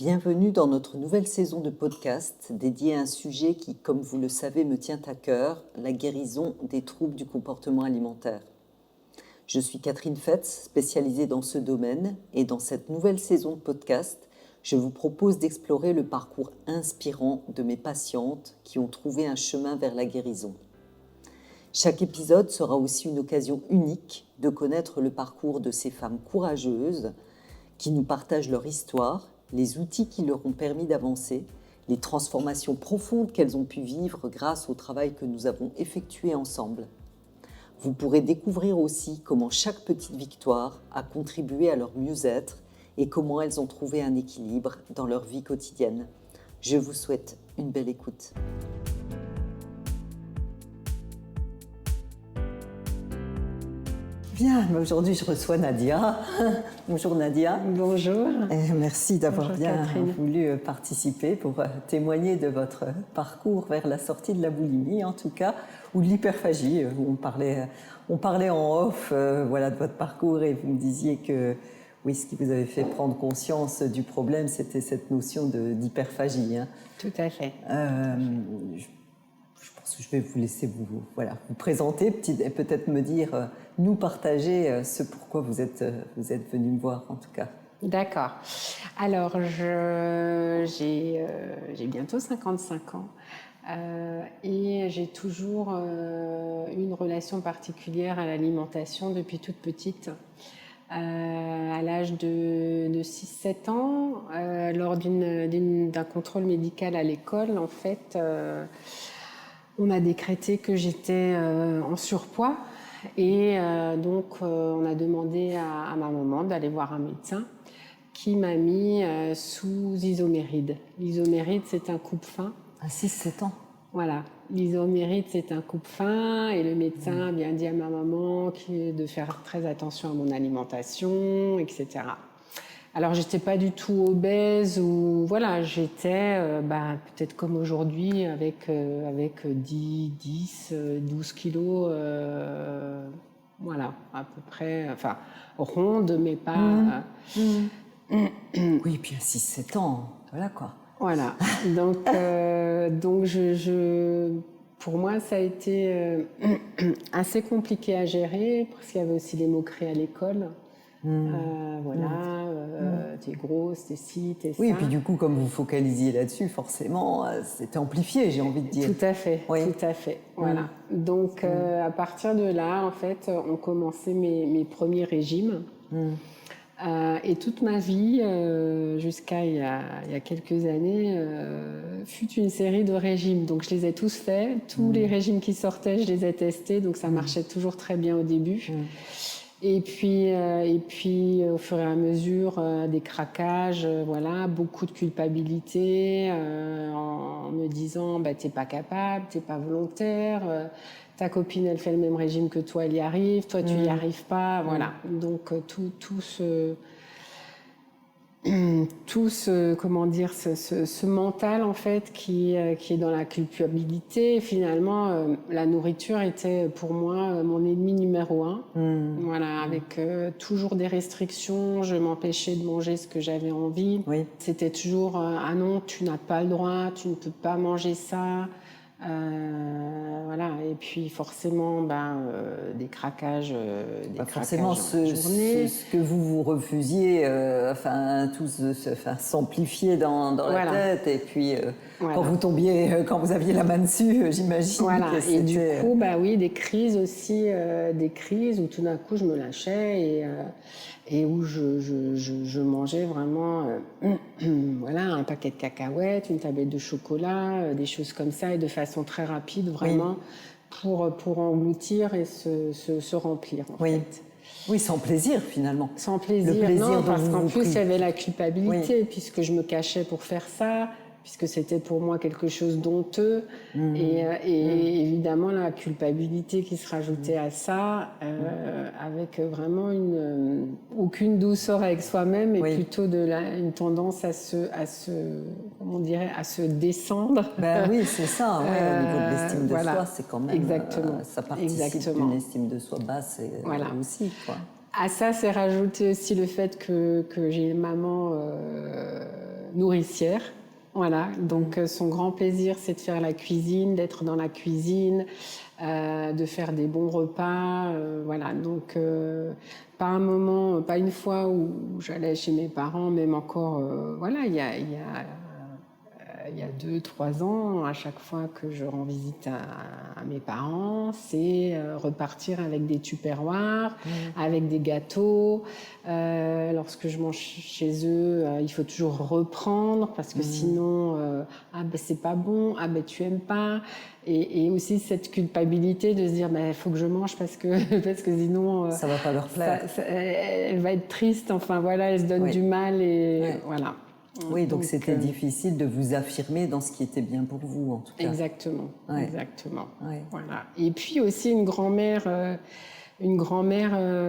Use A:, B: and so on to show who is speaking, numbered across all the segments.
A: Bienvenue dans notre nouvelle saison de podcast dédiée à un sujet qui, comme vous le savez, me tient à cœur, la guérison des troubles du comportement alimentaire. Je suis Catherine Fetz, spécialisée dans ce domaine, et dans cette nouvelle saison de podcast, je vous propose d'explorer le parcours inspirant de mes patientes qui ont trouvé un chemin vers la guérison. Chaque épisode sera aussi une occasion unique de connaître le parcours de ces femmes courageuses qui nous partagent leur histoire, les outils qui leur ont permis d'avancer, les transformations profondes qu'elles ont pu vivre grâce au travail que nous avons effectué ensemble. Vous pourrez découvrir aussi comment chaque petite victoire a contribué à leur mieux-être et comment elles ont trouvé un équilibre dans leur vie quotidienne. Je vous souhaite une belle écoute. Bien, aujourd'hui je reçois Nadia. Bonjour Nadia.
B: Bonjour.
A: Merci d'avoir
B: Catherine.
A: voulu participer pour témoigner de votre parcours vers la sortie de la boulimie en tout cas, ou de l'hyperphagie. On parlait en off de votre parcours et vous me disiez que oui, ce qui vous avait fait prendre conscience du problème, c'était cette notion d'hyperphagie.
B: Tout à fait.
A: Je pense que je vais vous laisser vous présenter, et peut-être me dire, nous partager ce pourquoi vous êtes venu me voir en tout cas.
B: D'accord. Alors, j'ai bientôt 55 ans et j'ai toujours une relation particulière à l'alimentation depuis toute petite. À l'âge de 6-7 ans, lors d'un contrôle médical à l'école, en fait, on a décrété que j'étais en surpoids et donc on a demandé à ma maman d'aller voir un médecin qui m'a mis sous isoméride. L'isoméride, c'est un coupe-faim.
A: À 6-7 ans.
B: Voilà, l'isoméride, c'est un coupe-faim et le médecin a bien dit à ma maman de faire très attention à mon alimentation, etc. Alors, j'étais pas du tout obèse ou voilà, j'étais peut-être comme aujourd'hui avec 12 kilos, voilà, à peu près, enfin ronde, mais pas.
A: Oui, puis à 6-7 ans, voilà quoi.
B: Voilà, donc pour moi, ça a été assez compliqué à gérer parce qu'il y avait aussi les moqueries à l'école. T'es grosse, t'es ci, t'es ça.
A: Oui, et puis du coup, comme vous focalisiez là-dessus, forcément, c'était amplifié, j'ai envie de dire.
B: Tout à fait, oui. Tout à fait. Voilà. Donc, à partir de là, en fait, ont commencé mes premiers régimes. Et toute ma vie, jusqu'à il y a quelques années, fut une série de régimes. Donc, je les ai tous faits. Tous les régimes qui sortaient, je les ai testés. Donc, ça marchait toujours très bien au début. Et puis, au fur et à mesure, des craquages, beaucoup de culpabilité, en me disant, t'es pas capable, t'es pas volontaire, ta copine, elle fait le même régime que toi, elle y arrive, toi, tu y arrives pas, voilà. Donc, ce mental en fait qui est dans la culpabilité. Et finalement, la nourriture était pour moi mon ennemi numéro 1. Avec toujours des restrictions, je m'empêchais de manger ce que j'avais envie.
A: Oui.
B: C'était toujours ah non, tu n'as pas le droit, tu ne peux pas manger ça. Et puis forcément des craquages
A: forcément
B: journée.
A: ce que vous refusiez s'amplifier dans la tête et puis quand vous aviez la main dessus, j'imagine que
B: et du coup des crises aussi, des crises où tout d'un coup je me lâchais et où je mangeais vraiment un paquet de cacahuètes, une tablette de chocolat, des choses comme ça, et de façon très rapide, vraiment, pour engloutir et se remplir, en fait.
A: Oui, sans plaisir, finalement.
B: Sans plaisir, non, parce qu'en plus, il y avait la culpabilité, puisque je me cachais pour faire ça, puisque c'était pour moi quelque chose d'honteux. Et évidemment, la culpabilité qui se rajoutait à ça, avec vraiment aucune douceur avec soi-même, et plutôt une tendance à se descendre.
A: Oui, c'est ça. Au niveau de l'estime de soi, c'est quand même...
B: Exactement.
A: Ça participe d'une estime de soi basse aussi, quoi.
B: À ça, c'est rajouté aussi le fait que j'ai une maman nourricière. Voilà, donc son grand plaisir, c'est de faire la cuisine, d'être dans la cuisine, de faire des bons repas. Voilà, donc pas un moment, pas une fois où j'allais chez mes parents, même encore, voilà, il y a 2-3 ans, à chaque fois que je rends visite à mes parents, c'est repartir avec des tupperwares, avec des gâteaux. Lorsque je mange chez eux, il faut toujours reprendre parce que sinon, ah ben c'est pas bon, ah ben tu aimes pas. Et aussi cette culpabilité de se dire, il faut que je mange parce que sinon...
A: ça va pas leur plaire.
B: Elle va être triste, enfin voilà, elle se donne du mal et voilà.
A: Oui, donc c'était difficile de vous affirmer dans ce qui était bien pour vous, en tout cas.
B: Exactement, exactement. Ouais. Voilà. Et puis aussi une grand-mère,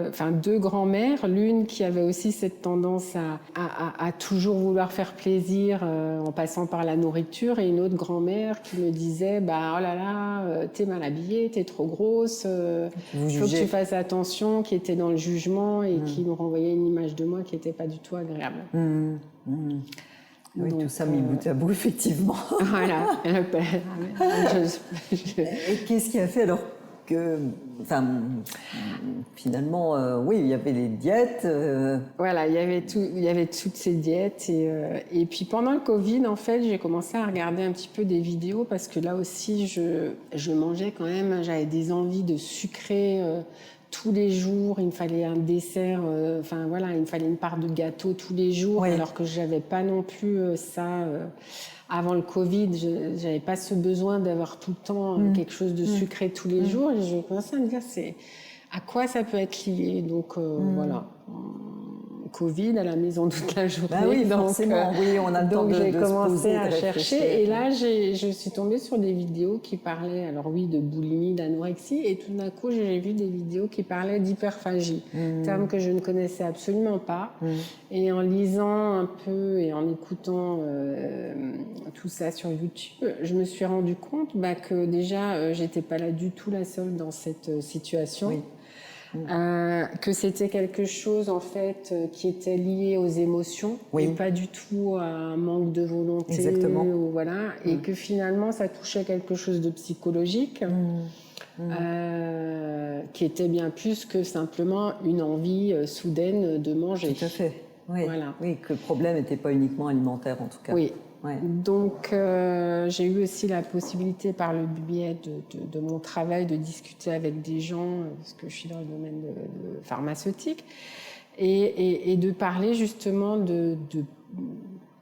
B: enfin 2 grand-mères, l'une qui avait aussi cette tendance à toujours vouloir faire plaisir en passant par la nourriture, et une autre grand-mère qui me disait, oh là là, t'es mal habillée, t'es trop grosse, il faut que tu fasses attention, qui était dans le jugement et qui me renvoyait une image de moi qui n'était pas du tout agréable.
A: Oui, donc, tout ça mis bout à bout, effectivement.
B: Voilà.
A: Et qu'est-ce qui a fait alors que, finalement, oui, il y avait les diètes.
B: Voilà, il y avait toutes ces diètes. Et puis pendant le Covid, en fait, j'ai commencé à regarder un petit peu des vidéos parce que là aussi, je mangeais quand même, j'avais des envies de sucrer tous les jours, il me fallait un dessert, il me fallait une part de gâteau tous les jours, alors que j'avais pas non plus ça avant le Covid. J'avais pas ce besoin d'avoir tout le temps quelque chose de sucré tous les jours. Et je commençais à me dire, à quoi ça peut être lié. Donc voilà. Covid à la maison toute la journée.
A: Oui, forcément, on a le temps de se poser,
B: j'ai commencé à
A: réfléchir.
B: chercher, et là je suis tombée sur des vidéos qui parlaient, de boulimie, d'anorexie, et tout d'un coup j'ai vu des vidéos qui parlaient d'hyperphagie, terme que je ne connaissais absolument pas. Et en lisant un peu et en écoutant tout ça sur YouTube, je me suis rendu compte que déjà j'étais pas là du tout la seule dans cette situation. Que c'était quelque chose en fait qui était lié aux émotions et pas du tout à un manque de volonté.
A: Exactement.
B: Et que finalement ça touchait quelque chose de psychologique qui était bien plus que simplement une envie soudaine de manger.
A: Tout à fait. Oui, que le problème n'était pas uniquement alimentaire en tout cas. Oui.
B: Donc j'ai eu aussi la possibilité par le biais de mon travail de discuter avec des gens, parce que je suis dans le domaine de pharmaceutique, et de parler justement de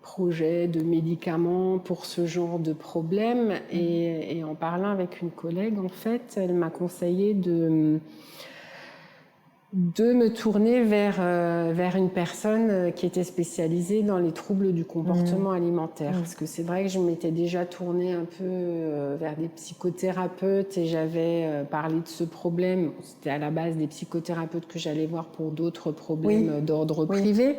B: projets, de médicaments pour ce genre de problème. Et en parlant avec une collègue, en fait, elle m'a conseillé de me tourner vers une personne qui était spécialisée dans les troubles du comportement alimentaire. Parce que c'est vrai que je m'étais déjà tournée un peu vers des psychothérapeutes et j'avais parlé de ce problème. C'était à la base des psychothérapeutes que j'allais voir pour d'autres problèmes d'ordre privé.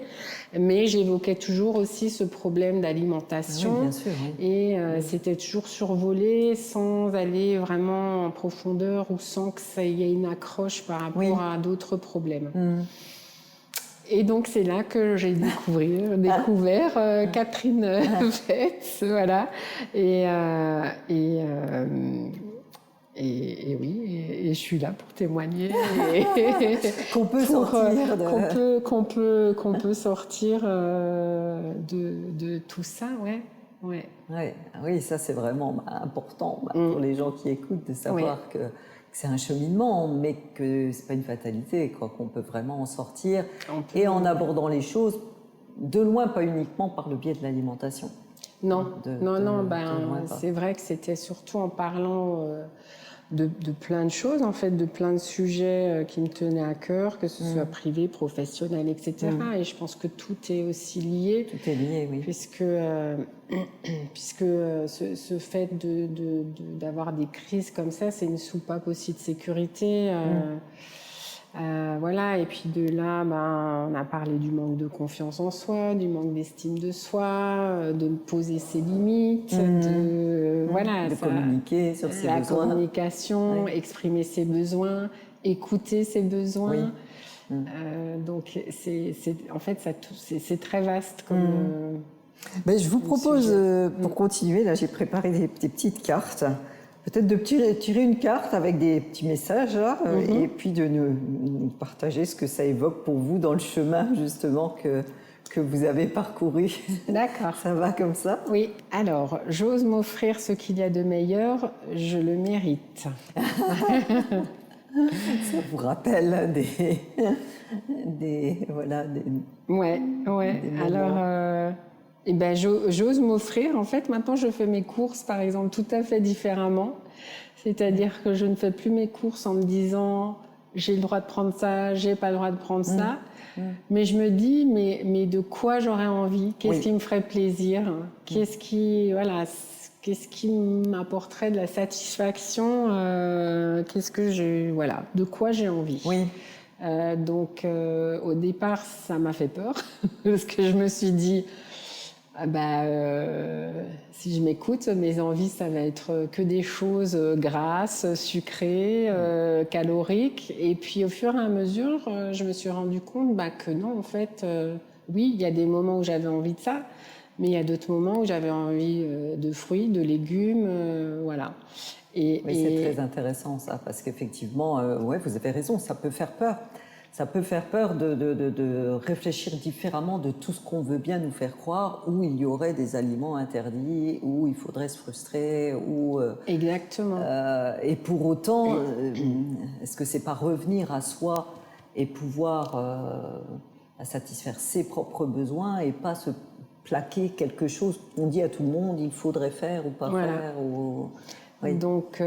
B: Mais j'évoquais toujours aussi ce problème d'alimentation.
A: Bien sûr,
B: Et c'était toujours survolé sans aller vraiment en profondeur ou sans que ça y ait une accroche par rapport à d'autres problèmes. Et donc c'est là que j'ai découvert Catherine Fetz, voilà. Et je suis là pour témoigner
A: qu'on peut sortir
B: qu'on peut sortir de tout ça,
A: Oui, ça c'est vraiment important pour les gens qui écoutent de savoir que c'est un cheminement, mais que c'est pas une fatalité, qu'on peut vraiment en sortir et en abordant les choses de loin, pas uniquement par le biais de l'alimentation.
B: Non, c'est vrai que c'était surtout en parlant de plein de choses, en fait, de plein de sujets qui me tenaient à cœur, que ce soit privé, professionnel, etc. Et je pense que tout est aussi lié.
A: Tout est lié, oui.
B: Puisque ce fait d'avoir des crises comme ça, c'est une soupape aussi de sécurité. Et puis de là, on a parlé du manque de confiance en soi, du manque d'estime de soi, de poser ses limites, de
A: communiquer sur ses besoins.
B: La communication, exprimer ses besoins, écouter ses besoins. Donc en fait, c'est très vaste comme...
C: Ben, je vous propose, pour continuer, là j'ai préparé des petites cartes. Peut-être de tirer une carte avec des petits messages, là, et puis de nous partager ce que ça évoque pour vous dans le chemin, justement, que vous avez parcouru.
B: D'accord.
C: Ça va comme ça?
B: Oui, alors, j'ose m'offrir ce qu'il y a de meilleur, je le mérite.
C: Ça vous rappelle voilà,
B: Ouais. Alors, eh ben, j'ose m'offrir. En fait, maintenant, je fais mes courses, par exemple, tout à fait différemment. C'est-à-dire que je ne fais plus mes courses en me disant j'ai le droit de prendre ça, j'ai pas le droit de prendre ça. Mais je me dis mais de quoi j'aurais envie? Qu'est-ce qui me ferait plaisir? Qu'est-ce qui m'apporterait de la satisfaction? De quoi j'ai envie?
C: Oui.
B: Donc, au départ, ça m'a fait peur parce que je me suis dit, si je m'écoute, mes envies, ça va être que des choses grasses, sucrées, caloriques. Et puis, au fur et à mesure, je me suis rendu compte que non, en fait, oui, il y a des moments où j'avais envie de ça, mais il y a d'autres moments où j'avais envie de fruits, de légumes, voilà.
C: Oui, c'est très intéressant ça, parce qu'effectivement, ouais, vous avez raison, ça peut faire peur. Ça peut faire peur de réfléchir différemment de tout ce qu'on veut bien nous faire croire, où il y aurait des aliments interdits, où il faudrait se frustrer, où...
B: Exactement.
C: Et pour autant, est-ce que c'est pas revenir à soi et pouvoir satisfaire ses propres besoins et pas se plaquer quelque chose qu'on dit à tout le monde, il faudrait faire ou pas faire ou...
B: Oui. Donc,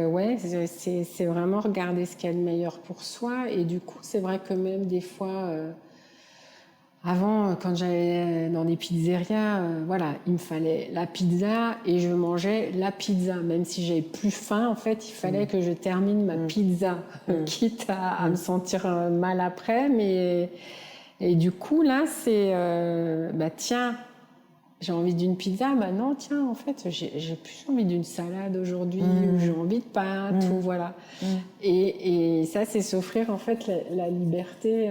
B: c'est vraiment regarder ce qu'il y a de meilleur pour soi. Et du coup, c'est vrai que même des fois, avant, quand j'allais dans des pizzerias, il me fallait la pizza et je mangeais la pizza. Même si j'avais plus faim, en fait, il fallait que je termine ma pizza, quitte à me sentir mal après. Et du coup, là, c'est, tiens, j'ai envie d'une pizza, non, tiens, en fait, j'ai plus envie d'une salade aujourd'hui, ou j'ai envie de pâtes, ou voilà. Et ça, c'est s'offrir, en fait, la liberté,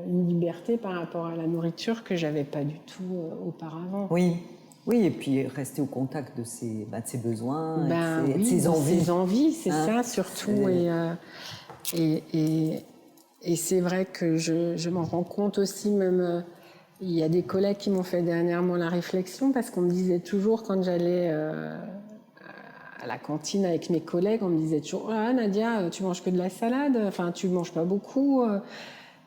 B: une liberté par rapport à la nourriture que j'avais pas du tout auparavant.
C: Oui, et puis rester au contact de ses besoins, de ses envies.
B: Ses envies, c'est ça, surtout. Et c'est vrai que je m'en rends compte aussi, même... Il y a des collègues qui m'ont fait dernièrement la réflexion parce qu'on me disait toujours quand j'allais à la cantine avec mes collègues, on me disait toujours « Ah Nadia, tu manges que de la salade, enfin tu manges pas beaucoup ».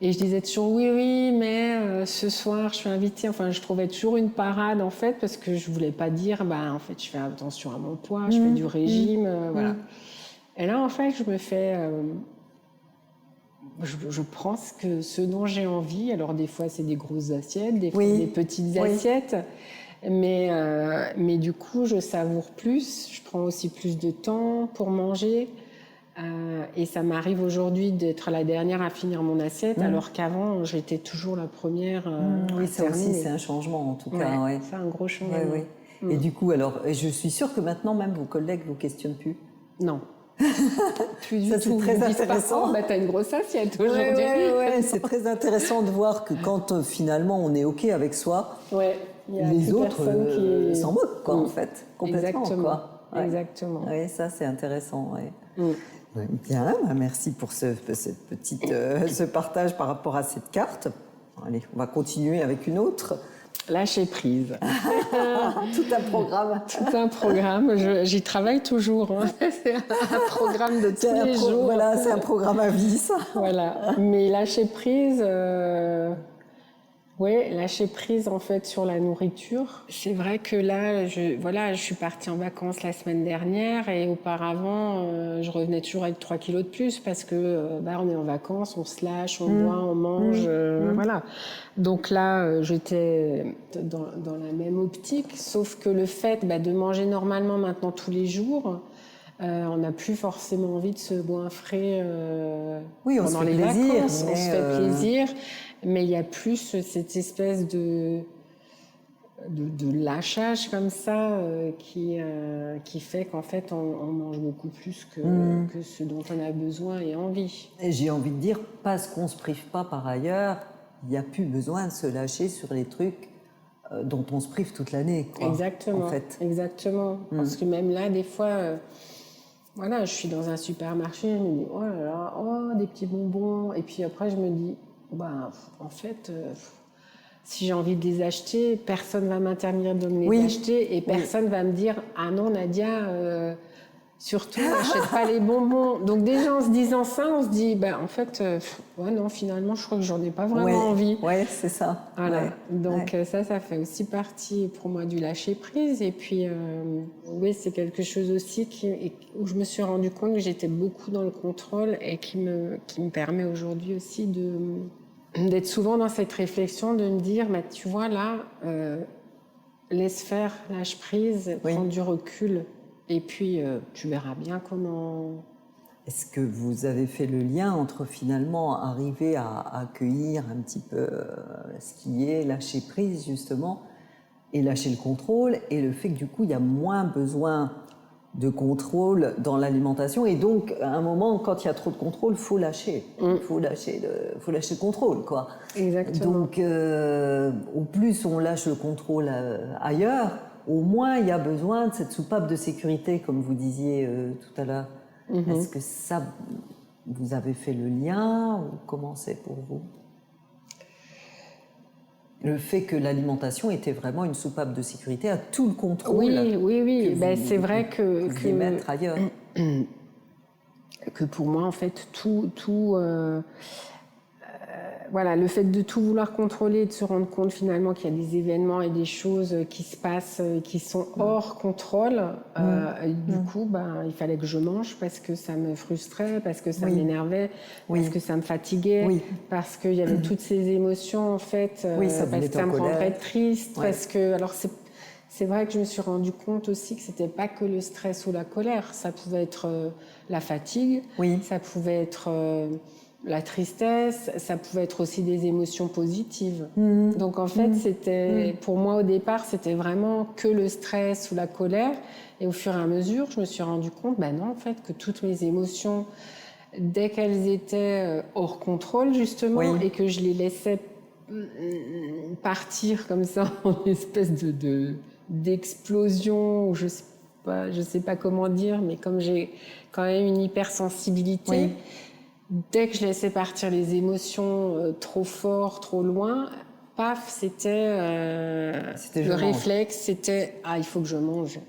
B: Et je disais toujours « Oui, mais ce soir je suis invitée ». Enfin je trouvais toujours une parade en fait parce que je voulais pas dire « en fait je fais attention à mon poids, je fais du régime, voilà ». Et là en fait je me fais... Je prends ce dont j'ai envie. Alors des fois c'est des grosses assiettes, des fois des petites assiettes, mais du coup je savoure plus. Je prends aussi plus de temps pour manger. Et ça m'arrive aujourd'hui d'être la dernière à finir mon assiette, alors qu'avant j'étais toujours la première.
C: Oui, ça aussi c'est un changement en tout cas.
B: Ouais. C'est un gros changement.
C: Et du coup, alors, je suis sûre que maintenant même vos collègues vous questionnent plus.
B: Non. Plus du
C: ça,
B: tout.
C: C'est très intéressant.
B: T'as une grosse assiette aujourd'hui.
C: Oui, c'est très intéressant de voir que quand finalement on est OK avec soi, les autres s'en moquent, quoi, en fait. Complètement.
B: Exactement.
C: Quoi.
B: Exactement.
C: Oui, ça c'est intéressant. Bien, merci pour ce partage par rapport à cette carte. Allez, on va continuer avec une autre.
B: Lâcher prise.
C: Tout un programme.
B: Tout un programme. J'y travaille toujours. C'est un programme de tous les jours.
C: Voilà, c'est un programme à vie, ça.
B: Voilà. Mais lâcher prise... lâcher prise en fait sur la nourriture. C'est vrai que là, je suis partie en vacances la semaine dernière et auparavant, je revenais toujours avec 3 kilos de plus parce que on est en vacances, on se lâche, on boit, on mange, voilà. Donc là, j'étais dans la même optique, sauf que le fait de manger normalement maintenant tous les jours, on n'a plus forcément envie de se goinfrer pendant les vacances. On se fait plaisir. Mais il y a plus cette espèce de lâchage comme ça qui fait qu'en fait on mange beaucoup plus que ce dont on a besoin et envie.
C: Et j'ai envie de dire, parce qu'on ne se prive pas par ailleurs, il n'y a plus besoin de se lâcher sur les trucs dont on se prive toute l'année.
B: Exactement,
C: en fait.
B: Exactement. Parce que même là, des fois, voilà, je suis dans un supermarché, je me dis, oh là là, oh, des petits bonbons. Et puis après, je me dis, bah, en fait, si j'ai envie de les acheter, personne ne va m'interdire de me les acheter et personne ne va me dire, ah non, Nadia, surtout, n'achète pas les bonbons. Donc déjà, en se disant ça, on se dit, bah, en fait, ouais, non, finalement, je crois que j'en ai pas vraiment envie.
C: Oui, c'est ça.
B: Voilà.
C: Ouais.
B: Donc ça fait aussi partie pour moi du lâcher prise. Et puis, oui, c'est quelque chose aussi où je me suis rendu compte que j'étais beaucoup dans le contrôle et qui me permet aujourd'hui aussi d'être souvent dans cette réflexion, de me dire, bah, tu vois là, laisse faire, lâche prise, prends du recul. Et puis, tu verras bien comment...
C: Est-ce que vous avez fait le lien entre finalement arriver à accueillir un petit peu ce qui est lâcher prise justement et lâcher le contrôle et le fait que du coup il y a moins besoin de contrôle dans l'alimentation et donc à un moment quand il y a trop de contrôle faut lâcher, faut lâcher le contrôle quoi.
B: Exactement.
C: Donc au plus on lâche le contrôle ailleurs, au moins il y a besoin de cette soupape de sécurité comme vous disiez tout à l'heure. Est-ce que ça, vous avez fait le lien ou comment c'est pour vous? Le fait que l'alimentation était vraiment une soupape de sécurité à tout le contrôle.
B: Oui. Ben, c'est vrai que
C: mettre ailleurs.
B: Que pour moi, en fait, voilà, le fait de tout vouloir contrôler, de se rendre compte finalement qu'il y a des événements et des choses qui se passent qui sont hors contrôle. Du coup, ben, il fallait que je mange parce que ça me frustrait, parce que ça m'énervait, parce que ça me fatiguait, parce qu'il y avait toutes ces émotions en fait, parce que ça me rendrait triste, parce que alors c'est vrai que je me suis rendu compte aussi que c'était pas que le stress ou la colère, ça pouvait être la fatigue, ça pouvait être la tristesse, ça pouvait être aussi des émotions positives. Donc en fait, c'était pour moi au départ, c'était vraiment que le stress ou la colère. Et au fur et à mesure, je me suis rendu compte, ben non, en fait, que toutes mes émotions, dès qu'elles étaient hors contrôle justement, et que je les laissais partir comme ça en espèce d'explosion, ou je sais pas comment dire, mais comme j'ai quand même une hypersensibilité. Dès que je laissais partir les émotions trop fort, trop loin, paf, c'était le réflexe, c'était « Ah, il faut que je mange,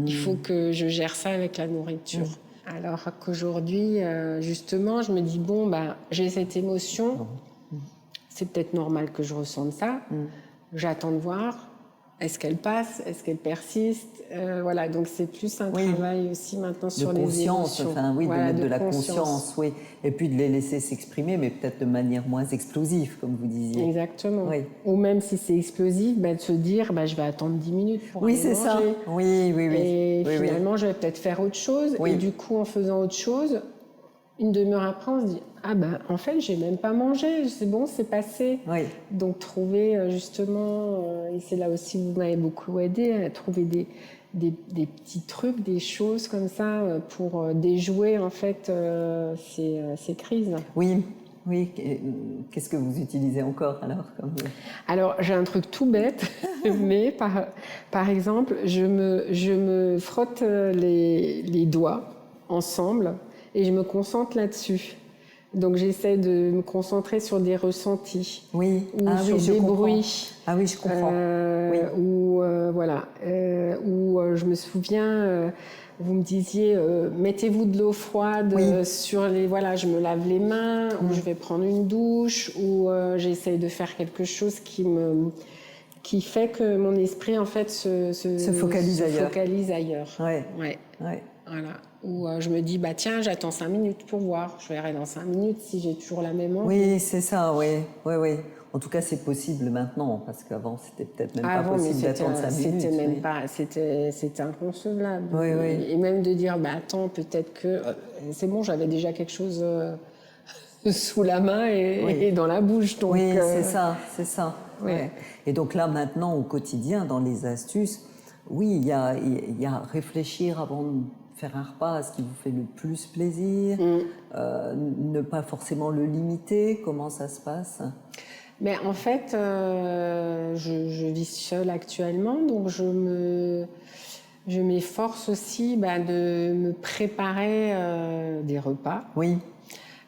B: il faut que je gère ça avec la nourriture ». Alors qu'aujourd'hui, justement, je me dis « Bon, bah, j'ai cette émotion, c'est peut-être normal que je ressente ça, j'attends de voir, est-ce qu'elle passe, est-ce qu'elle persiste ?» Voilà, donc c'est plus un travail aussi maintenant sur les émotions.
C: De mettre de la conscience, et puis de les laisser s'exprimer, mais peut-être de manière moins explosive, comme vous disiez.
B: Exactement. Ou même si c'est explosif, de se dire, je vais attendre 10 minutes pour aller manger.
C: Ça.
B: Et finalement, je vais peut-être faire autre chose. Et du coup, en faisant autre chose, une demi-heure après, on se dit, en fait, j'ai même pas mangé, c'est bon, c'est passé. Donc, trouver justement, et c'est là aussi vous m'avez beaucoup aidé, à trouver des petits trucs, des choses comme ça pour déjouer en fait ces crises.
C: Oui. Qu'est-ce que vous utilisez encore alors
B: Alors j'ai un truc tout bête, mais par exemple, je me frotte les doigts ensemble et je me concentre là-dessus. Donc j'essaie de me concentrer sur des ressentis ou sur des bruits.
C: Ah oui, je comprends.
B: Ou je me souviens, vous me disiez, mettez-vous de l'eau froide sur les... Voilà, je me lave les mains, ou je vais prendre une douche, ou j'essaie de faire quelque chose qui fait que mon esprit, en fait, se focalise ailleurs. Voilà. Ou je me dis, tiens, j'attends 5 minutes pour voir. Je verrai dans 5 minutes si j'ai toujours la même envie.
C: Oui, c'est ça, oui. En tout cas, c'est possible maintenant, parce qu'avant, c'était peut-être même pas possible d'attendre 5 minutes.
B: C'était inconcevable. Et même de dire, attends, peut-être que... c'est bon, j'avais déjà quelque chose sous la main et dans la bouche. Donc,
C: c'est ça. Et donc là, maintenant, au quotidien, dans les astuces, il y a réfléchir avant de faire un repas à ce qui vous fait le plus plaisir, ne pas forcément le limiter. Comment ça se passe ?
B: Mais en fait, je vis seule actuellement, donc je m'efforce aussi de me préparer des repas.
C: Oui.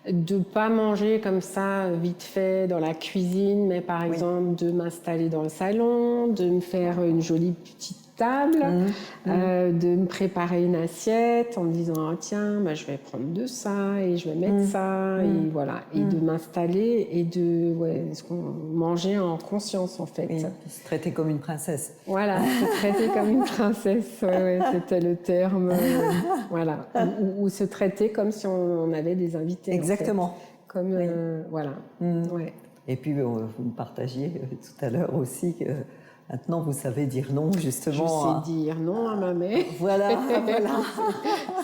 B: De pas manger comme ça vite fait dans la cuisine, mais par exemple de m'installer dans le salon, de me faire une jolie petite table, de me préparer une assiette en me disant tiens, je vais prendre de ça et je vais mettre ça et voilà, et de m'installer et de manger en conscience en fait.
C: Oui, se traiter comme une princesse.
B: Voilà, se traiter comme une princesse, c'était le terme. Voilà, ou se traiter comme si on avait des invités.
C: Exactement.
B: En fait. Comme voilà. Ouais.
C: Et puis vous me partagiez tout à l'heure aussi que maintenant vous savez dire non justement.
B: Je sais dire non à ma mère.
C: Voilà.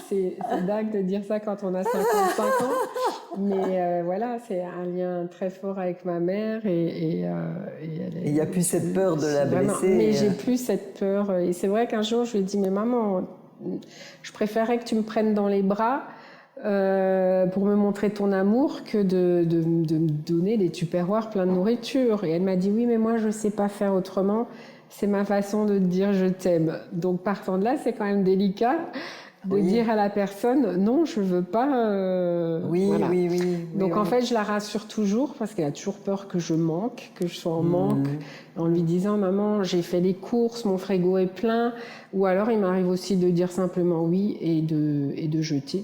B: C'est dingue de dire ça quand on a 55 ans, mais voilà, c'est un lien très fort avec ma mère et
C: il n'y a plus cette peur de la blesser.
B: Mais j'ai plus cette peur et c'est vrai qu'un jour je lui ai dit mais maman, je préférais que tu me prennes dans les bras pour me montrer ton amour que de me donner des tupperwares pleins de nourriture. Et elle m'a dit oui mais moi je sais pas faire autrement, c'est ma façon de te dire je t'aime. Donc partant de là c'est quand même délicat de dire à la personne non je veux pas.
C: Oui.
B: Donc en fait je la rassure toujours parce qu'elle a toujours peur que je manque, que je sois en manque, en lui disant maman j'ai fait les courses, mon frigo est plein, ou alors il m'arrive aussi de dire simplement oui et de jeter.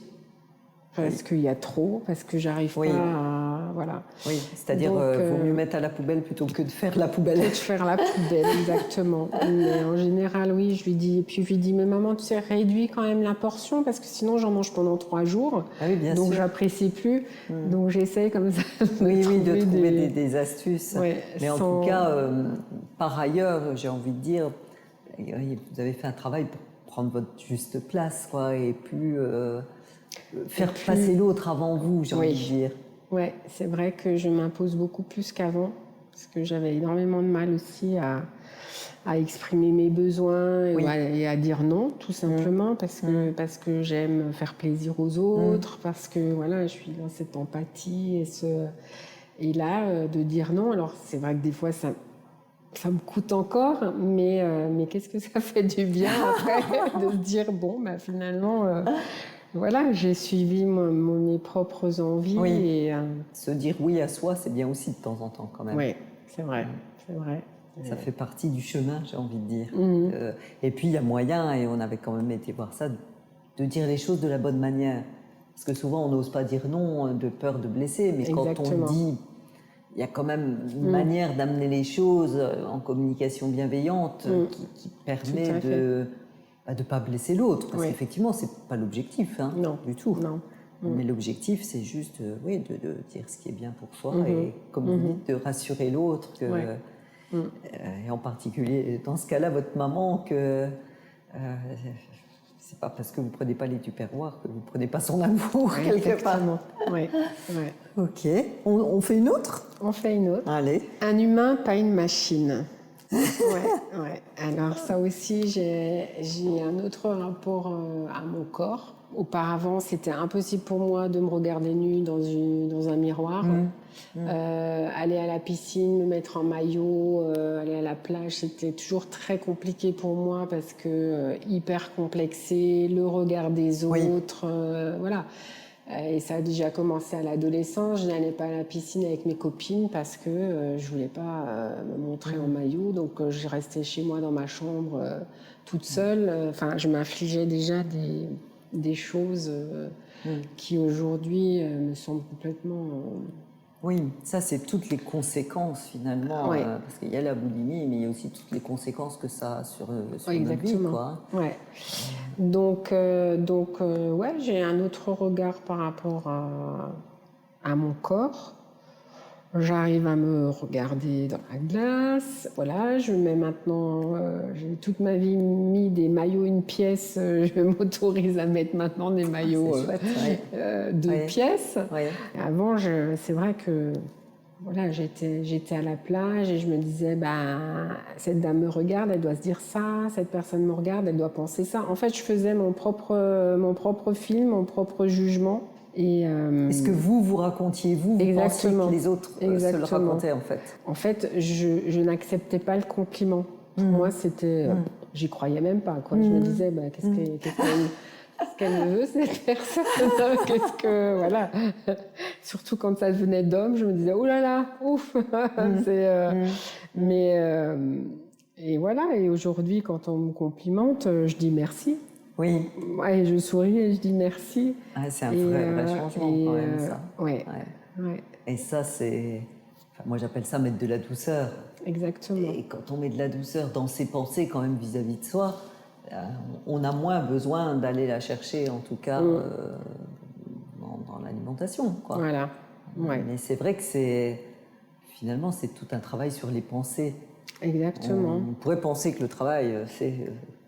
B: Parce qu'il y a trop, parce que j'arrive pas à... Voilà.
C: Oui, c'est-à-dire vaut mieux mettre à la poubelle plutôt que de faire la poubelle.
B: Que de faire la poubelle, exactement. Mais en général, oui, je lui dis... Et puis je lui dis, mais maman, tu sais, réduis quand même la portion, parce que sinon j'en mange pendant 3 jours.
C: Ah oui, bien
B: donc
C: sûr.
B: j'apprécie plus. Donc j'essaye comme ça
C: de trouver des astuces.
B: Ouais,
C: mais en tout cas, par ailleurs, j'ai envie de dire, vous avez fait un travail pour prendre votre juste place, quoi, et plus... faire passer l'autre avant vous, j'ai envie de dire.
B: Oui, c'est vrai que je m'impose beaucoup plus qu'avant, parce que j'avais énormément de mal aussi à exprimer mes besoins et à dire non, tout simplement, parce que j'aime faire plaisir aux autres, parce que voilà, je suis dans cette empathie et là, de dire non, alors c'est vrai que des fois ça me coûte encore, mais qu'est-ce que ça fait du bien après de se dire bon, finalement... Voilà, j'ai suivi mes propres envies.
C: Oui.
B: Et,
C: se dire oui à soi, c'est bien aussi de temps en temps quand même.
B: Oui, c'est vrai.
C: Ça fait partie du chemin, j'ai envie de dire. Et puis il y a moyen, et on avait quand même été voir ça, de dire les choses de la bonne manière. Parce que souvent on n'ose pas dire non de peur de blesser, mais quand on dit, il y a quand même une manière d'amener les choses en communication bienveillante qui permet de ne pas blesser l'autre, parce qu'effectivement, ce n'est pas l'objectif, du tout. Non. Mais l'objectif, c'est juste de dire ce qui est bien pour soi, et comme vous dites, de rassurer l'autre, et en particulier, dans ce cas-là, votre maman, que c'est pas parce que vous ne prenez pas les tupperwares que vous ne prenez pas son amour, quelque part.
B: Oui.
C: Ok. On fait une autre ?
B: On fait une autre.
C: Allez.
B: Un humain, pas une machine. Ouais. Alors ça aussi, j'ai un autre rapport à mon corps. Auparavant, c'était impossible pour moi de me regarder nue dans un miroir. Aller à la piscine, me mettre en maillot, aller à la plage, c'était toujours très compliqué pour moi parce que hyper complexé, le regard des autres, voilà. Et ça a déjà commencé à l'adolescence. Je n'allais pas à la piscine avec mes copines parce que je voulais pas me montrer en maillot. Donc je restais chez moi dans ma chambre toute seule. Enfin, je m'infligeais déjà des choses qui aujourd'hui me semblent complètement...
C: Oui, ça c'est toutes les conséquences finalement, parce qu'il y a la boulimie, mais il y a aussi toutes les conséquences que ça a sur notre vie, quoi.
B: Ouais. Donc j'ai un autre regard par rapport à mon corps. J'arrive à me regarder dans la glace. Voilà, je mets maintenant, j'ai toute ma vie mis des maillots une pièce. Je m'autorise à mettre maintenant des maillots deux pièces. Ouais. Avant, c'est vrai que voilà, j'étais à la plage et je me disais, cette dame me regarde, elle doit se dire ça. Cette personne me regarde, elle doit penser ça. En fait, je faisais mon propre film, mon propre jugement. Et,
C: est-ce que vous racontiez, vous pensiez que les autres se le racontaient en fait?
B: En fait, je n'acceptais pas le compliment. Pour moi, c'était... j'y croyais même pas, quoi. Je me disais, qu'est-ce qu'elle me veut, cette personne? Qu'est-ce que... Voilà. Surtout quand ça venait d'homme, je me disais, oh là là, ouf. Mais... et voilà, et aujourd'hui, quand on me complimente, je dis merci.
C: Oui.
B: Ouais, je souris et je dis merci.
C: Ah, c'est un vrai changement quand même, ça.
B: Ouais.
C: Et ça, c'est... Enfin, moi, j'appelle ça mettre de la douceur.
B: Exactement.
C: Et quand on met de la douceur dans ses pensées quand même vis-à-vis de soi, on a moins besoin d'aller la chercher, en tout cas, dans l'alimentation, quoi.
B: Voilà. Ouais.
C: Mais c'est vrai que finalement, c'est tout un travail sur les pensées.
B: Exactement.
C: On pourrait penser que le travail, c'est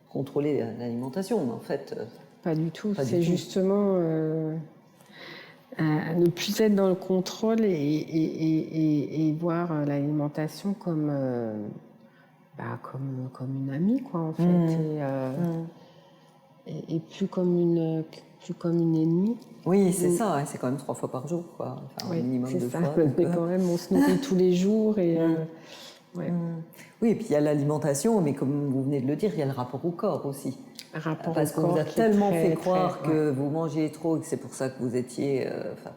C: contrôler l'alimentation, mais en fait...
B: Pas du tout. C'est justement ne plus être dans le contrôle et voir l'alimentation comme une amie, quoi, en fait. Et plus comme une ennemie.
C: Oui, c'est ça. Hein, c'est quand même 3 fois par jour, quoi. Enfin, un minimum de fois.
B: Mais quand même, on se nourrit tous les jours et...
C: Oui, et puis il y a l'alimentation, mais comme vous venez de le dire, il y a le rapport au corps aussi. Parce qu'on vous a tellement fait croire que vous mangiez trop et que c'est pour ça que vous étiez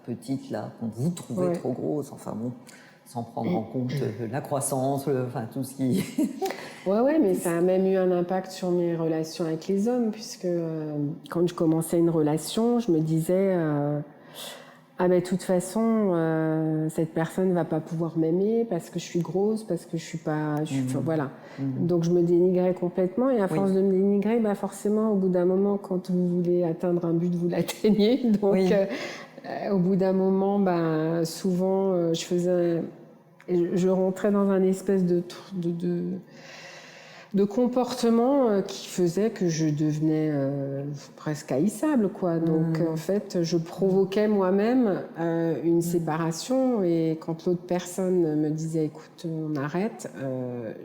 C: petite, là, qu'on vous trouvait trop grosse, enfin bon, sans prendre en compte la croissance, tout ce qui...
B: Ouais, mais ça a même eu un impact sur mes relations avec les hommes, puisque quand je commençais une relation, je me disais... ah ben de toute façon, cette personne ne va pas pouvoir m'aimer parce que je suis grosse, parce que je suis pas... voilà. Donc je me dénigrais complètement et à force de me dénigrer, forcément, au bout d'un moment, quand vous voulez atteindre un but, vous l'atteignez. Donc au bout d'un moment, souvent, je rentrais dans un espèce de comportement qui faisait que je devenais presque haïssable, quoi. Donc, en fait, je provoquais moi-même une séparation et quand l'autre personne me disait « écoute, on arrête »,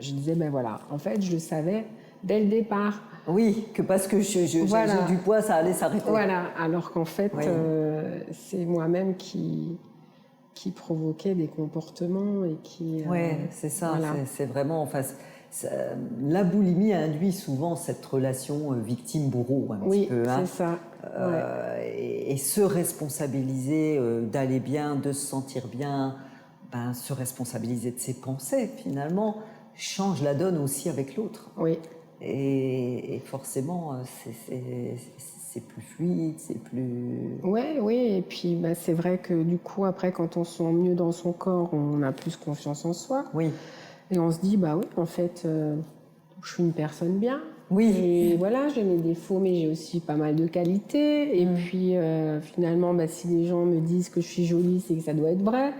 B: je disais « ben voilà, en fait, je le savais dès le départ ».
C: Oui, que parce que j'ai du poids, ça allait s'arrêter.
B: Voilà, alors qu'en fait, c'est moi-même qui provoquait des comportements et qui...
C: Oui, c'est ça, c'est vraiment... la boulimie induit souvent cette relation victime-bourreau, un petit peu.
B: Oui, c'est ça.
C: Et se responsabiliser d'aller bien, de se sentir bien, se responsabiliser de ses pensées, finalement, change la donne aussi avec l'autre.
B: Oui.
C: Et forcément, c'est plus fluide, c'est plus...
B: Oui, et puis c'est vrai que du coup, après, quand on se sent mieux dans son corps, on a plus confiance en soi.
C: Oui.
B: Et on se dit, oui, en fait, je suis une personne bien.
C: Oui.
B: Et voilà, j'ai mes défauts, mais j'ai aussi pas mal de qualités. Et puis, finalement, si les gens me disent que je suis jolie, c'est que ça doit être vrai.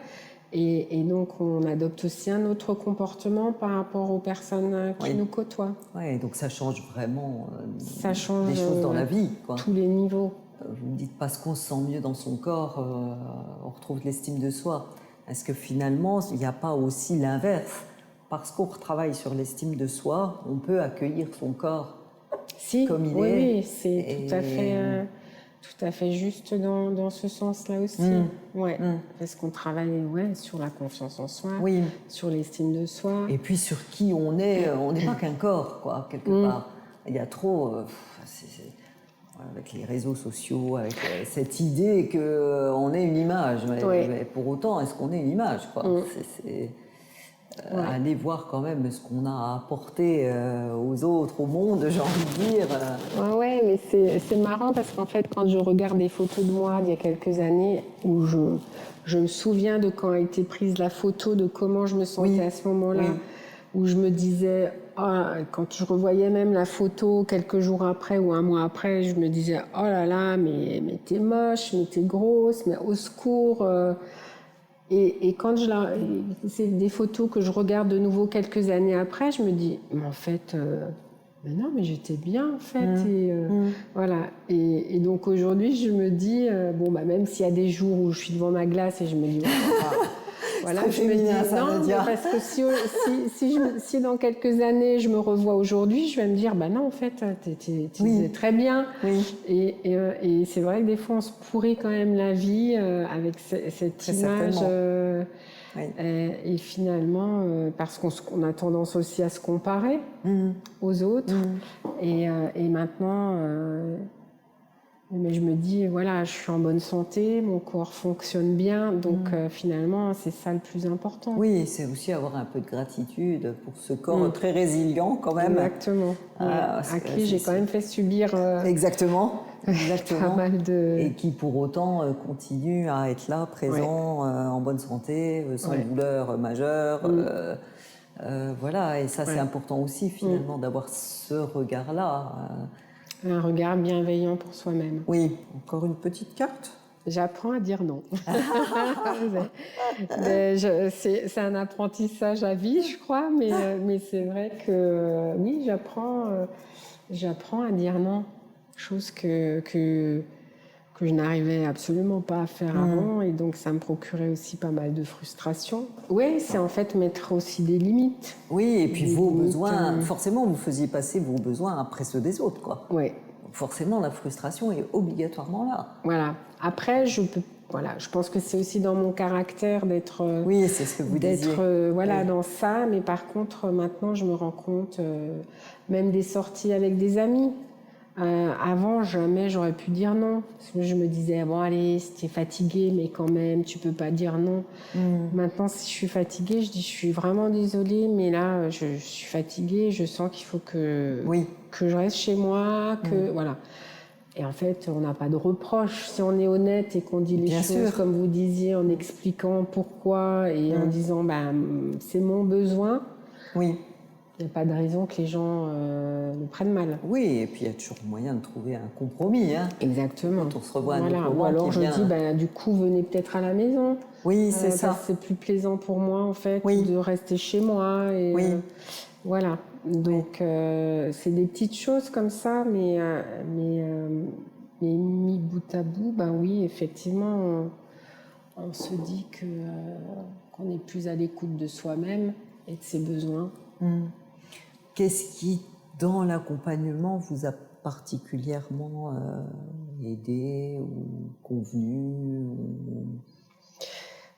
B: Et donc, on adopte aussi un autre comportement par rapport aux personnes qui nous côtoient.
C: Oui, donc ça change vraiment
B: ça change
C: des choses dans la vie, quoi.
B: Tous les niveaux.
C: Vous me dites, parce qu'on se sent mieux dans son corps, on retrouve l'estime de soi. Est-ce que finalement, il n'y a pas aussi l'inverse ? Parce qu'on retravaille sur l'estime de soi, on peut accueillir son corps comme il est.
B: Oui, c'est tout à fait juste dans ce sens-là aussi. Parce qu'on travaille sur la confiance en soi, sur l'estime de soi.
C: Et puis sur qui on est, on n'est pas qu'un corps, quoi, quelque part. Il y a trop... avec les réseaux sociaux, avec cette idée qu'on est une image. Mais pour autant, est-ce qu'on est une image, quoi ? Aller voir quand même ce qu'on a à apporter aux autres, au monde, j'ai envie de dire.
B: Ouais, mais c'est marrant parce qu'en fait, quand je regarde des photos de moi d'il y a quelques années, où je me souviens de quand a été prise la photo, de comment je me sentais à ce moment-là, où je me disais, quand je revoyais même la photo quelques jours après ou un mois après, je me disais, oh là là, mais t'es moche, mais t'es grosse, mais au secours. Et quand c'est des photos que je regarde de nouveau quelques années après, je me dis, mais en fait, mais non, mais j'étais bien en fait. Voilà. Et donc aujourd'hui, je me dis, même s'il y a des jours où je suis devant ma glace et je me dis, Voilà,
C: très
B: je me
C: féminin,
B: dis
C: ça veut
B: non,
C: dire.
B: parce que si dans quelques années je me revois aujourd'hui, je vais me dire bah non, en fait, tu
C: Oui.
B: très bien.
C: Oui.
B: Et c'est vrai que des fois on se pourrit quand même la vie avec cette
C: Très
B: image.
C: Oui.
B: Et finalement, parce qu'on a tendance aussi à se comparer aux autres. Et maintenant, mais je me dis, voilà, je suis en bonne santé, mon corps fonctionne bien, donc finalement, c'est ça le plus important.
C: Oui, c'est aussi avoir un peu de gratitude pour ce corps très résilient quand même.
B: Exactement. À qui j'ai quand même fait subir
C: Exactement.
B: pas mal de...
C: Et qui pour autant continue à être là, présent, en bonne santé, sans douleur majeure. Voilà, et ça c'est important aussi finalement d'avoir ce regard-là.
B: Un regard bienveillant pour soi-même.
C: Oui, encore une petite carte.
B: J'apprends à dire non. C'est un apprentissage à vie, je crois, mais c'est vrai que oui, j'apprends à dire non, chose que je n'arrivais absolument pas à faire avant, et donc ça me procurait aussi pas mal de frustration. Oui, c'est en fait mettre aussi des limites.
C: Oui, et puis
B: des
C: vos
B: limites,
C: besoins, forcément vous faisiez passer vos besoins après ceux des autres, quoi.
B: Oui.
C: Forcément, la frustration est obligatoirement là.
B: Voilà. Après, je pense que c'est aussi dans mon caractère d'être.
C: Oui, c'est ce que vous disiez.
B: Voilà, dans ça. Mais par contre, maintenant, je me rends compte, même des sorties avec des amis. Avant, jamais j'aurais pu dire non. Parce que je me disais, bon, allez, si tu es fatiguée, mais quand même, tu peux pas dire non. Maintenant, si je suis fatiguée, je dis, je suis vraiment désolée, mais là, je suis fatiguée, je sens qu'il faut que je reste chez moi, voilà. Et en fait, on n'a pas de reproche. Si on est honnête et qu'on dit les choses, comme vous disiez, en expliquant pourquoi et en disant, c'est mon besoin.
C: Oui.
B: Il n'y a pas de raison que les gens le prennent mal.
C: Oui, et puis il y a toujours moyen de trouver un compromis. Hein.
B: Exactement.
C: Quand on se revoit à un autre moment.
B: Ou alors je dis, du coup, venez peut-être à la maison.
C: Oui, c'est ça.
B: C'est plus plaisant pour moi, en fait, de rester chez moi. Et, voilà. Donc, c'est des petites choses comme ça, mais mis bout à bout, oui, effectivement, on se dit qu'on est plus à l'écoute de soi-même et de ses besoins.
C: Qu'est-ce qui, dans l'accompagnement, vous a particulièrement aidé ou convenu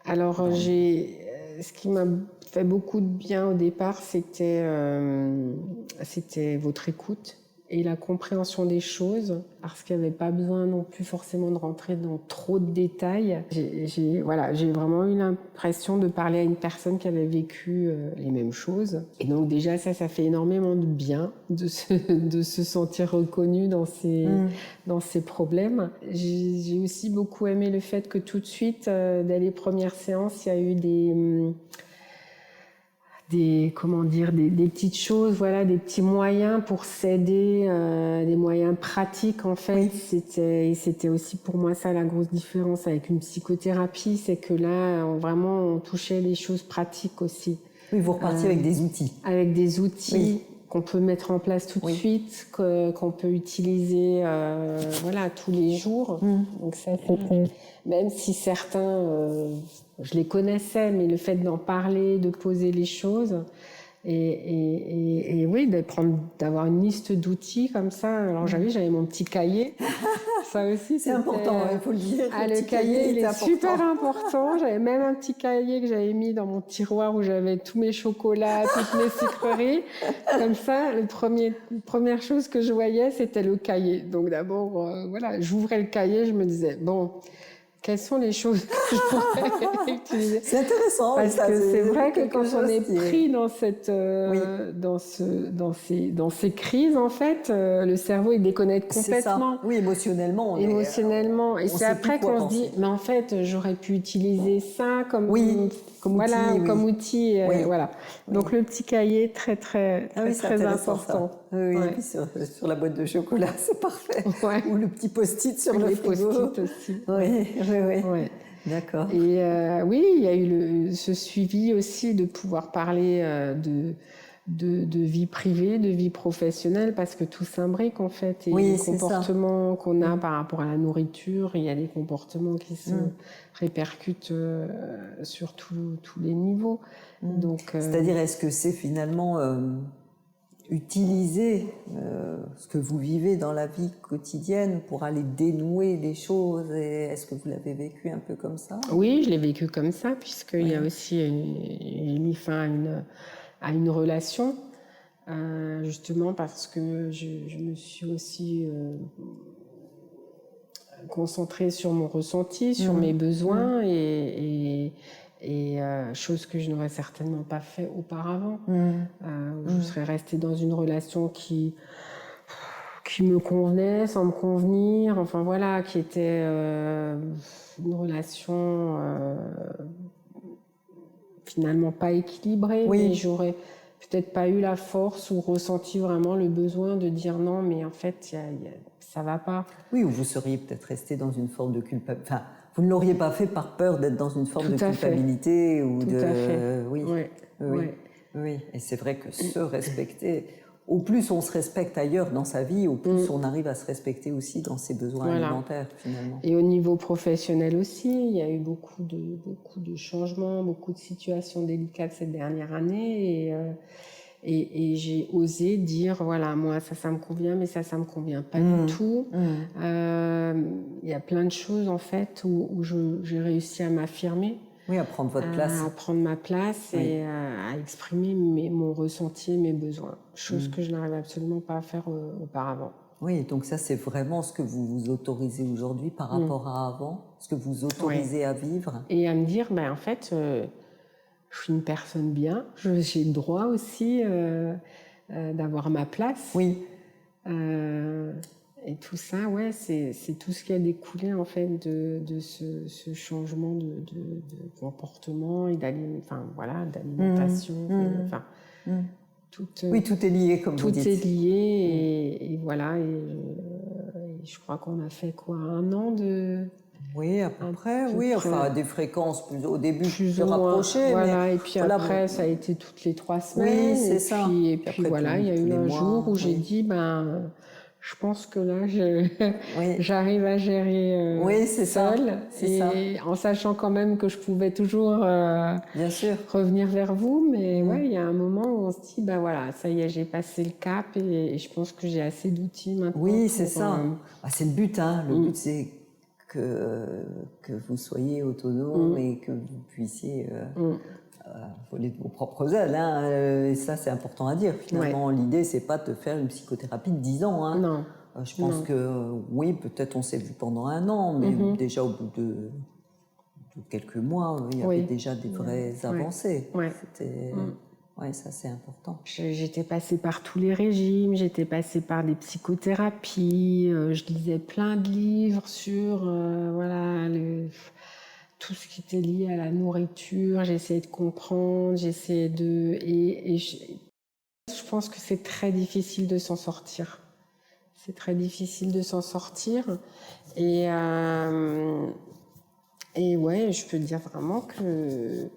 B: Alors, ce qui m'a fait beaucoup de bien au départ, c'était votre écoute et la compréhension des choses, parce qu'il n'y avait pas besoin non plus forcément de rentrer dans trop de détails. J'ai vraiment eu l'impression de parler à une personne qui avait vécu les mêmes choses. Et donc déjà, ça fait énormément de bien de se sentir reconnu dans ses problèmes. J'ai aussi beaucoup aimé le fait que tout de suite, dès les premières séances, il y a eu des petites choses, voilà, des petits moyens pour s'aider, des moyens pratiques en fait. C'était aussi pour moi ça la grosse différence avec une psychothérapie, c'est que là on touchait des choses pratiques aussi.
C: Oui, vous repartiez avec des outils.
B: Avec des outils qu'on peut mettre en place tout de suite, qu'on peut utiliser tous les jours. Donc ça, même si certains, je les connaissais, mais le fait d'en parler, de poser les choses, et oui, d'avoir une liste d'outils comme ça. Alors j'avais mon petit cahier. Ça aussi,
C: c'est important, il faut le dire.
B: Le cahier, il est super important. J'avais même un petit cahier que j'avais mis dans mon tiroir où j'avais tous mes chocolats, toutes mes sucreries. Comme ça, la première chose que je voyais, c'était le cahier. Donc d'abord, j'ouvrais le cahier, je me disais, bon, quelles sont les choses que je pourrais utiliser?
C: C'est intéressant.
B: Parce que c'est vrai que quand on est pris dans ces crises, en fait, le cerveau, il déconnecte complètement.
C: Ça. Oui, émotionnellement.
B: Et c'est après qu'on se dit, mais en fait, j'aurais pu utiliser ça comme outil. Voilà. Donc le petit cahier, très important.
C: Oui, sur la boîte de chocolat, c'est parfait. Ou le petit post-it sur le frigo.
B: Post-it aussi.
C: Oui. D'accord.
B: Et il y a eu ce suivi aussi de pouvoir parler de vie privée, de vie professionnelle, parce que tout s'imbrique en fait. Et les comportements qu'on a par rapport à la nourriture, il y a des comportements qui se répercutent sur tous les niveaux. Donc,
C: c'est-à-dire, est-ce que c'est finalement utiliser ce que vous vivez dans la vie quotidienne pour aller dénouer les choses, et est-ce que vous l'avez vécu un peu comme ça?
B: Oui, je l'ai vécu comme ça, puisqu'il y a aussi mis fin à une relation, justement parce que je me suis aussi concentrée sur mon ressenti, sur mes besoins, et chose que je n'aurais certainement pas fait auparavant. Je serais restée dans une relation qui me convenait sans me convenir, enfin voilà, qui était une relation finalement pas équilibrée, mais j'aurais peut-être pas eu la force ou ressenti vraiment le besoin de dire non, mais en fait ça va pas.
C: Oui, ou vous seriez peut-être resté dans une forme de culpabilité. Enfin, vous ne l'auriez pas fait par peur d'être dans une forme de culpabilité ou
B: Tout à fait.
C: Oui. Et c'est vrai que se respecter, au plus on se respecte ailleurs dans sa vie, au plus on arrive à se respecter aussi dans ses besoins alimentaires finalement.
B: Et au niveau professionnel aussi, il y a eu beaucoup de changements, beaucoup de situations délicates cette dernière année, et j'ai osé dire voilà, moi ça me convient, mais ça me convient pas du tout. Il y a plein de choses en fait où j'ai réussi à m'affirmer.
C: Oui, à prendre votre place.
B: À prendre ma place et à exprimer mon ressenti et mes besoins. Chose que je n'arrivais absolument pas à faire auparavant.
C: Oui, donc ça c'est vraiment ce que vous vous autorisez aujourd'hui par rapport à avant, ce que vous autorisez à vivre.
B: Et à me dire, en fait, je suis une personne bien, j'ai le droit aussi d'avoir ma place.
C: Oui.
B: Et tout ça, c'est tout ce qui a découlé en fait de ce changement de comportement et d'alimentation. Tout
C: est lié, comme vous dites.
B: Tout est lié, et voilà. Et je crois qu'on a fait quoi, 1 an de...
C: Oui, à peu près. Enfin, des fréquences au début plus rapprochées.
B: Voilà, et puis après, ça a été toutes les 3 semaines.
C: Oui, c'est ça.
B: Et puis voilà, il y a eu un jour où j'ai dit, je pense que là, j'arrive à gérer seule, en sachant quand même que je pouvais toujours
C: bien sûr
B: revenir vers vous. Mais il y a un moment où on se dit, voilà, ça y est, j'ai passé le cap, et je pense que j'ai assez d'outils maintenant.
C: Oui, c'est ça. C'est le but. Le but, c'est que vous soyez autonome et que vous puissiez voler de vos propres ailes. Et ça, c'est important à dire. Finalement, l'idée, c'est pas de faire une psychothérapie de 10 ans.
B: Non.
C: Je pense que, oui, peut-être on s'est vu pendant 1 an, mais déjà au bout de quelques mois, il y avait déjà des vraies avancées. Ça, c'est important.
B: J'étais passée par tous les régimes, j'étais passée par des psychothérapies, je lisais plein de livres sur tout ce qui était lié à la nourriture, j'essayais de comprendre, et je pense que c'est très difficile de s'en sortir. C'est très difficile de s'en sortir, et je peux dire vraiment que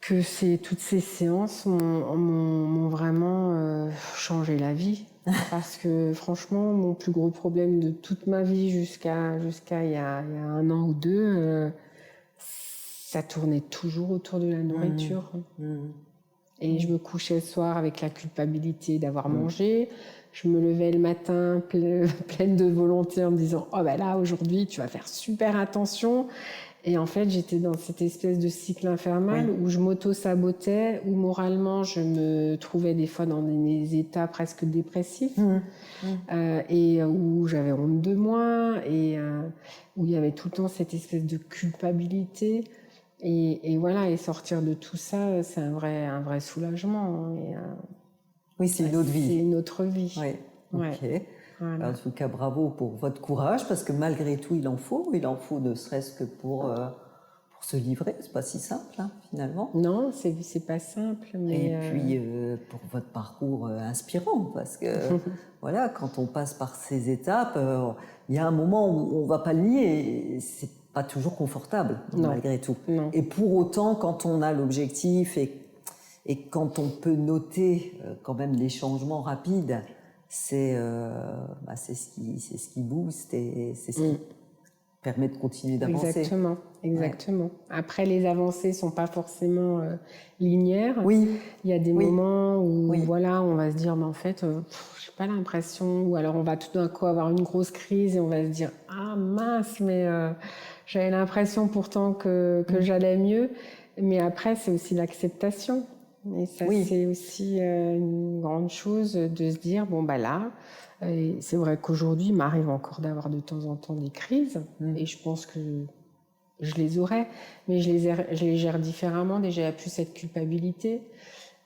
B: toutes ces séances m'ont vraiment changé la vie. Parce que franchement, mon plus gros problème de toute ma vie jusqu'à il y a 1 an ou 2, ça tournait toujours autour de la nourriture. Et je me couchais le soir avec la culpabilité d'avoir mangé. Je me levais le matin pleine de volonté en me disant « Oh là, aujourd'hui, tu vas faire super attention ». Et en fait, j'étais dans cette espèce de cycle infernal où je m'auto-sabotais, où moralement, je me trouvais des fois dans des états presque dépressifs, et où j'avais honte de moi, et où il y avait tout le temps cette espèce de culpabilité. Et voilà, et sortir de tout ça, c'est un vrai soulagement.
C: Oui, c'est une autre vie.
B: C'est une autre vie.
C: Oui, ok. Voilà. En tout cas, bravo pour votre courage, parce que malgré tout, il en faut ne serait-ce que pour se livrer. C'est pas si simple, finalement.
B: Non, c'est pas simple. Mais
C: et puis, pour votre parcours inspirant, parce que voilà, quand on passe par ces étapes, il y a un moment où on va pas le nier, c'est pas toujours confortable, malgré tout.
B: Non.
C: Et pour autant, quand on a l'objectif et Et quand on peut noter quand même des changements rapides, c'est ce qui booste et c'est ce qui permet de continuer d'avancer.
B: Exactement. Ouais. Après, les avancées sont pas forcément linéaires.
C: Oui.
B: Il y a des moments où voilà, on va se dire, mais en fait, j'ai pas l'impression. Ou alors, on va tout d'un coup avoir une grosse crise et on va se dire, ah mince, mais j'avais l'impression pourtant que j'allais mieux. Mais après, c'est aussi l'acceptation. Et ça, c'est aussi une grande chose de se dire, bon, bah là, c'est vrai qu'aujourd'hui, il m'arrive encore d'avoir de temps en temps des crises, et je pense que je les aurai, mais je les gère différemment. Déjà, il n'y a plus cette culpabilité.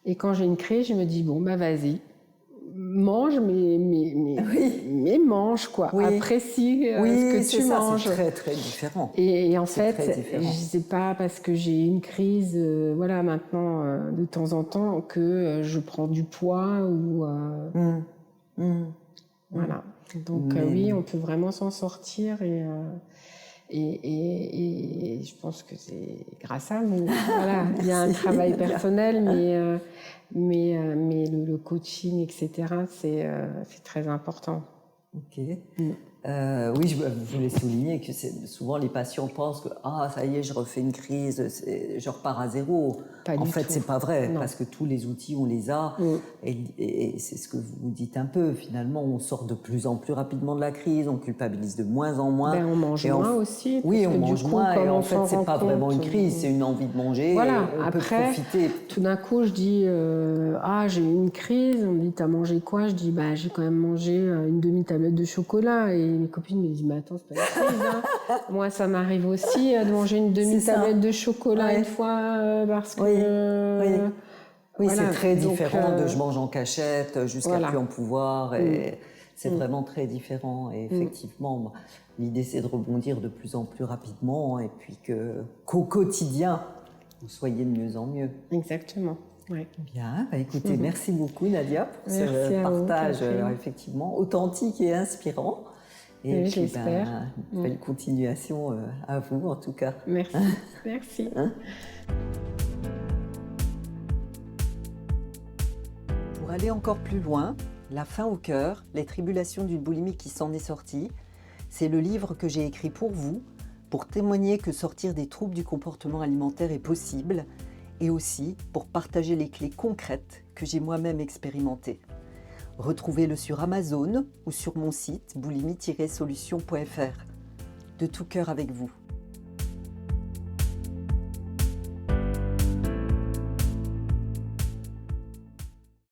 B: Et quand j'ai une crise, je me dis, bon, bah vas-y, mange, mais mange, quoi. Apprécie ce que tu manges.
C: C'est très, très différent.
B: Et en fait, c'est pas parce que j'ai une crise, voilà, maintenant, de temps en temps, que je prends du poids ou... Voilà. Donc, oui, on peut vraiment s'en sortir et je pense que c'est grâce à nous. Voilà, il y a un travail personnel, mais le coaching, etc., c'est très important.
C: Ok. Oui, je voulais souligner que souvent les patients pensent que ça y est, je refais une crise, je repars à zéro. En fait, c'est pas vrai, parce que tous les outils, on les a, et c'est ce que vous dites un peu. Finalement, on sort de plus en plus rapidement de la crise, on culpabilise de moins en moins.
B: On mange moins aussi.
C: Oui, on mange moins, et en fait, c'est pas vraiment une crise, c'est une envie de manger.
B: Voilà.
C: On
B: Après,
C: peut profiter.
B: tout d'un coup, je dis j'ai eu une crise. On me dit, t'as mangé quoi? Je dis, j'ai quand même mangé une demi-tablette de chocolat. Et mes copines me disent, mais attends, c'est pas une crise. Hein. Moi, ça m'arrive aussi de manger une demi-tablette de chocolat une fois parce que.
C: Oui, voilà. C'est très différent de je mange en cachette jusqu'à plus en pouvoir. Et c'est vraiment très différent. Et effectivement, l'idée, c'est de rebondir de plus en plus rapidement et puis qu'au quotidien, vous soyez de mieux en mieux.
B: Exactement. Ouais.
C: Bien, écoutez, merci beaucoup Nadia pour ce partage effectivement authentique et inspirant. Et
B: puis, j'espère.
C: Belle continuation à vous en tout cas.
B: Merci. Merci.
A: Pour aller encore plus loin, La faim au cœur, les tribulations d'une boulimie qui s'en est sortie, c'est le livre que j'ai écrit pour vous, pour témoigner que sortir des troubles du comportement alimentaire est possible et aussi pour partager les clés concrètes que j'ai moi-même expérimentées. Retrouvez-le sur Amazon ou sur mon site boulimie-solution.fr. De tout cœur avec vous.